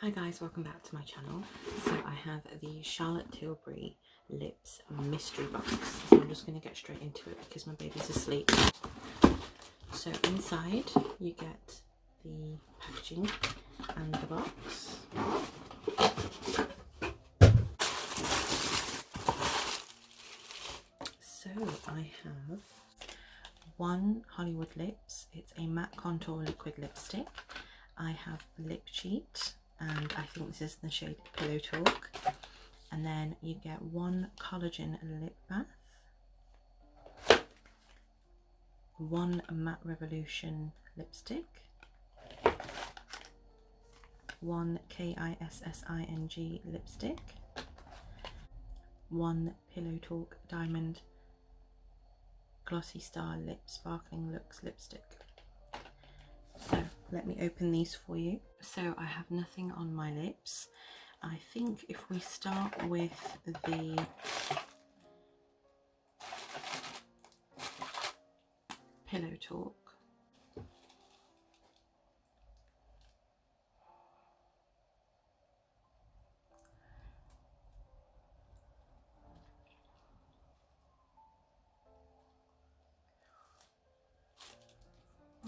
Hi guys, welcome back to my channel. So I have the Charlotte Tilbury Lips Mystery Box. So I'm just going to get straight into it because my baby's asleep. So inside you get the packaging and the box. So I have one Hollywood Lips. It's a matte contour liquid lipstick. I have lip cheat, and I think this is the shade Pillow Talk. And then you get one collagen lip bath, one matte revolution lipstick, one Kissing lipstick, one Pillow Talk diamond glossy star lip sparkling looks lipstick. So let me open these for you. So I have nothing on my lips. I think if we start with the Pillow Talk,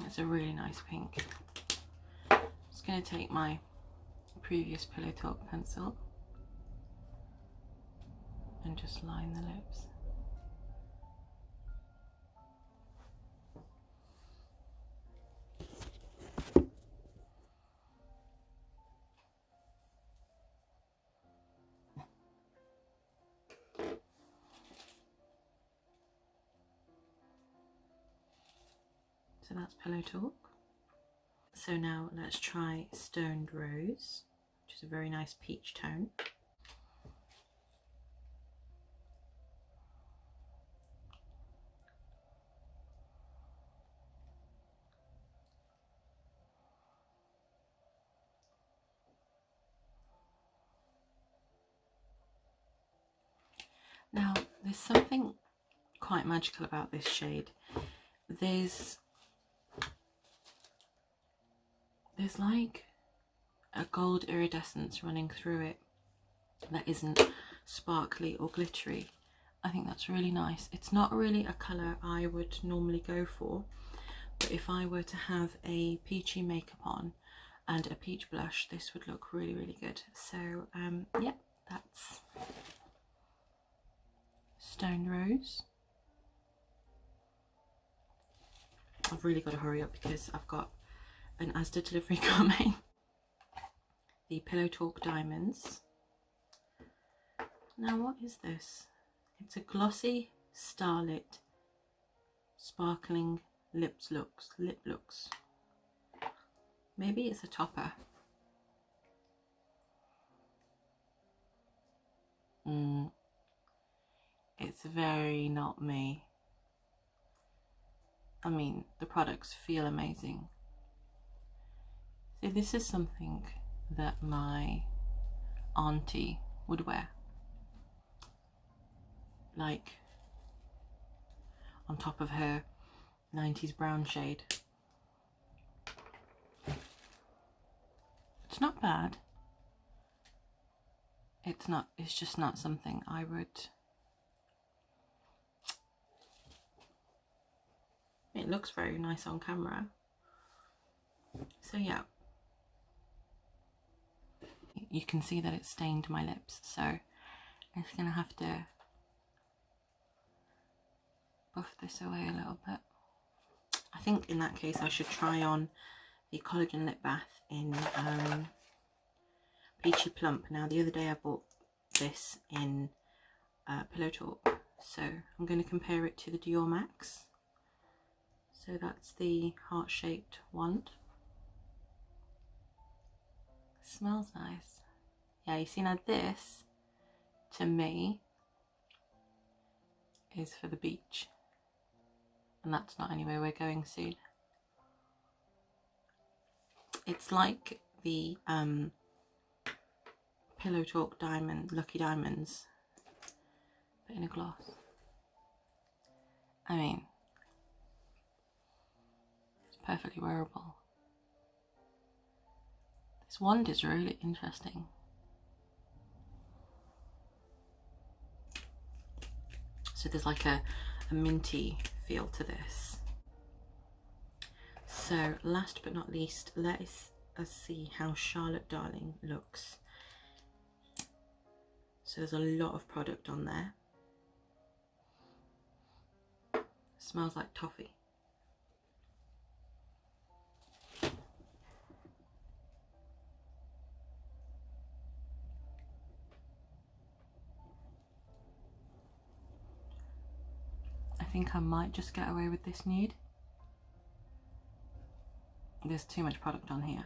it's a really nice pink. I'm just going to take my previous Pillow Talk pencil and just line the lips. So that's Pillow Talk. So now let's try Stoned Rose, which is a very nice peach tone. Now there's something quite magical about this shade. There's like a gold iridescence running through it that isn't sparkly or glittery. I think that's really nice. It's not really a colour I would normally go for, but if I were to have a peachy makeup on and a peach blush, this would look really, really good. So yeah, that's Stoned Rose. I've really got to hurry up because I've got an Asda delivery coming. The Pillow Talk Diamonds. Now what is this? It's a glossy starlit sparkling lip looks. Maybe it's a topper. It's very not me. I mean, the products feel amazing. So this is something that my auntie would wear, like on top of her 90s brown shade. It's not bad. It's just not something I would. It looks very nice on camera. So yeah. You can see that it stained my lips, so I'm just gonna have to buff this away a little bit. I think in that case I should try on the collagen lip bath in Peachy Plump. Now the other day I bought this in Pillow Talk, so I'm going to compare it to the Dior Max. So that's the heart-shaped wand. Smells nice. Yeah, you see, now this to me is for the beach, and that's not anywhere we're going soon. It's like the Pillow Talk Lucky Diamonds, but in a gloss. I mean, it's perfectly wearable. This wand is really interesting. So there's like a minty feel to this. So last but not least, let us see how Charlotte Darling looks. So there's a lot of product on there. Smells like toffee. I think I might just get away with this nude. There's too much product on here.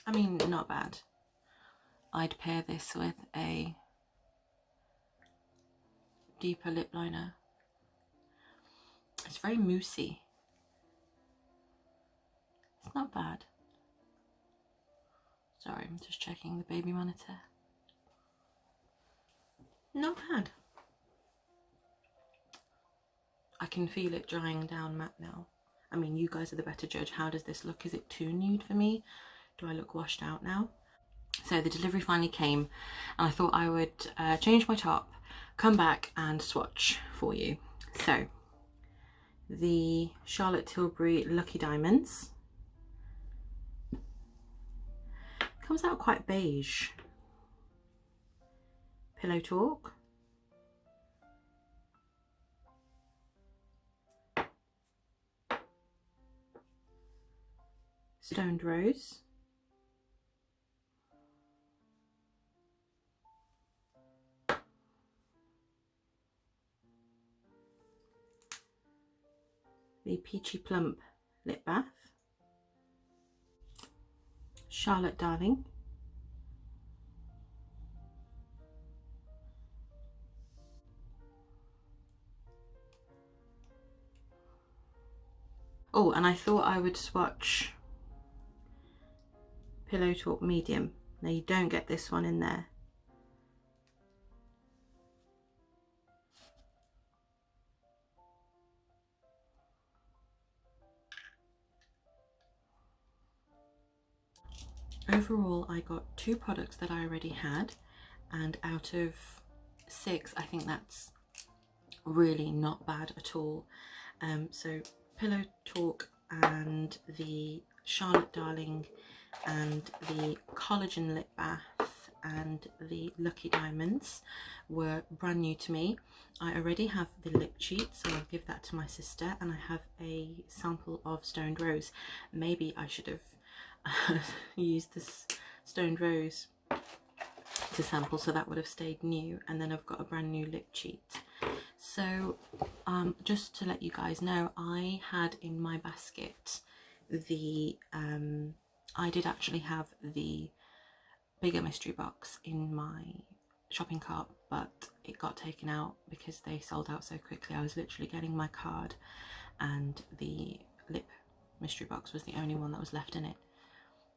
I mean, not bad. I'd pair this with a deeper lip liner. It's very moussey. It's not bad. Sorry, I'm just checking the baby monitor. Not bad. I can feel it drying down matte now. I mean, you guys are the better judge. How does this look? Is it too nude for me? Do I look washed out now? So the delivery finally came and I thought I would change my top, come back and swatch for you. So the Charlotte Tilbury Lucky Diamonds. Comes out quite beige. Pillow Talk. Stoned Rose. The Peachy Plump Lip Bath. Charlotte Darling. Oh, and I thought I would swatch Pillow Talk Medium. Now you don't get this one in there. Overall, I got 2 products that I already had, and out of 6, I think that's really not bad at all. So Pillow Talk and the Charlotte Darling and the Collagen Lip Bath and the Lucky Diamonds were brand new to me. I already have the lip cheat, so I'll give that to my sister, and I have a sample of Stoned Rose. Maybe I should have used this Stoned Rose to sample, so that would have stayed new, and then I've got a brand new lip cheat. So just to let you guys know, I had in my basket the I did actually have the bigger mystery box in my shopping cart, but it got taken out because they sold out so quickly. I was literally getting my card and the lip mystery box was the only one that was left in it.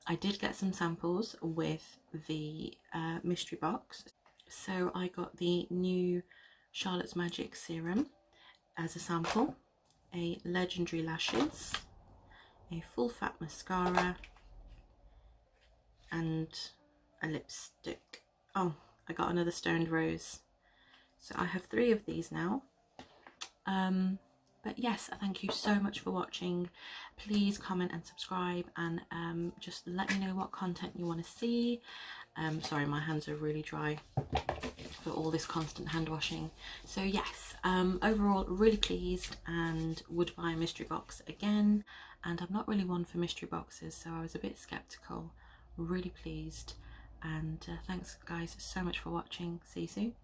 I did get some samples with the mystery box. So I got the new Charlotte's Magic Serum as a sample, a Legendary Lashes, a full fat mascara, and a lipstick. Oh, I got another Stoned Rose. So I have 3 of these now. But yes, thank you so much for watching. Please comment and subscribe, and just let me know what content you want to see. Sorry, my hands are really dry for all this constant hand washing. So yes, overall really pleased, and would buy a mystery box again. And I'm not really one for mystery boxes, so I was a bit skeptical. Really pleased, and thanks guys so much for watching. See you soon.